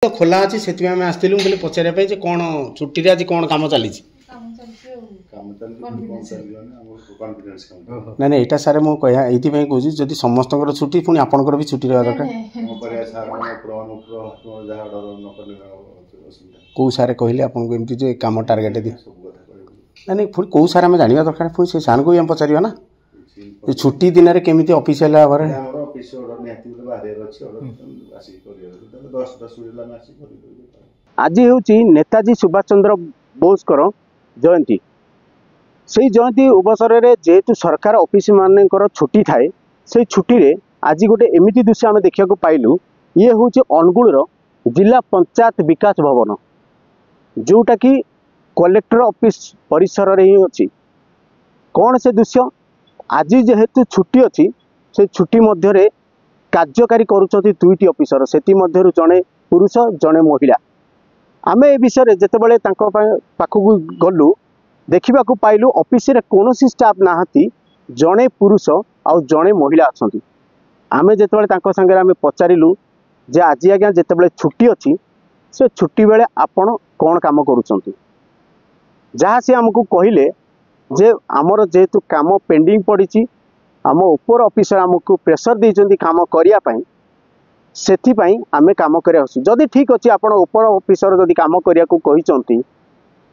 तो खोला अच्छी से आसलु बोले पचारे कौन छुट्टी आज कौन कम चली ना ना यहाँ सारे मुझे कहना कहूँ जदि समस्त छुट्टी पुणी आपंकर भी छुट्टी रहा दरकार कौ सारे कहले आपको एमती जो कम टार्गेट दी ना नहीं पुणी कौ सारे आम जाना दरकार पुणी से सार को भी आम पचार ना छुट्टी दिन में केमी ऑफिशियल आज हूँ नेताजी सुभाष चंद्र बोस जयंती से जयंती अवसर में जेहेतु सरकार ऑफिस मानकर छुट्टी थाए से छुट्टी रे आज गोटे एमती दृश्य आम देखा पाइलु ये हूँ अनुगुल जिला पंचायत विकास भवन जोटा कि कलेक्टर ऑफिस परिसर रे ही अच्छी कौन से दृश्य आज जेहेतु छुट्टी अच्छी से छुट्टी मध्य कार्यकारी करुँच दुईटी ऑफिसर से जड़े पुरुष जड़े महिला आम ए विषय जितेबाला पाखक गलु देखा पाइलु ऑफिस रे कौन स्टाफ नहांती जड़े पुरुष आउ जड़े महिला अच्छा आम जितेबाला सांगे आम पचारू जे आज आज्ञा जितेबाला छुट्टी अच्छी से छुट्टी बेले आपण कौन काम करुँच जहाँ सी आमको कहले जे आमर जेहेतु काम पेंडिंग पड़ी आम उपर ऑफिसर आमको प्रेसर देइछन्ती काम करिया पई सेथिपाई आमे काम करिया आसु जदि ठीक अछि आपण उपर ऑफिसर जदि काम करिया को कहिसन्ती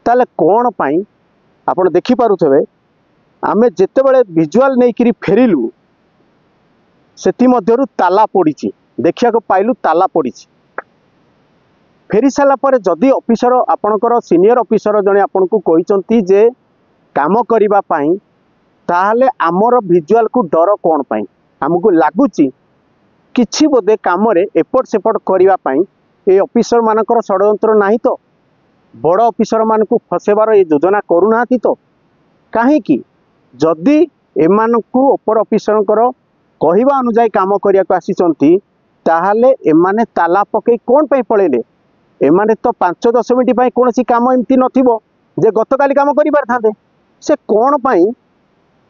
ताले कोन पई आपण देखि पारुथबे आमे जेतेबेले विजुअल नै करी फेरिलु सेति मध्यरु ताला पड़िछि देखिया को पाइलु ताला पड़िछि फेरी साला पर जदि ऑफिसर आपणकर सीनियर ऑफिसर जने आपण को कहिसन्ती जे काम करिबा पई ताहले आमर विजुअल को डर कौन पाई आमको लगुच कि बोधे कम एपट सेपट करने ये ऑफिसर मानकर षड्यंत्र नहीं तो बड़ ऑफिसर मान को फसेबार ये योजना करूना तो कहीं जदि एमान को ऊपर ऑफिसर कहवा अनुजाई काम करने को आसी ताहले एमाने ताला पकई कौन पाई पड़ेले एमाने तो 5-10 मिनट कौन काम एमती नथिबो जे गतकाली काम करि पारथांते से कौन पाई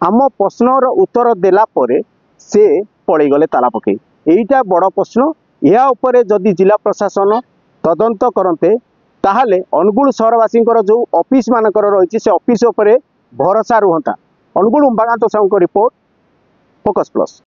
आम प्रश्नर उत्तर देला परे से पड़े गले ताला पकई यहीटा बड़ प्रश्न या उपरे जदि जिला प्रशासन तदंत करते ताहले अनुगुल सहरवासी जो ऑफिस मानकर रही से ऑफिस उपरे भरोसा रुहंता। Angul Umakant Sahu report, focus plus.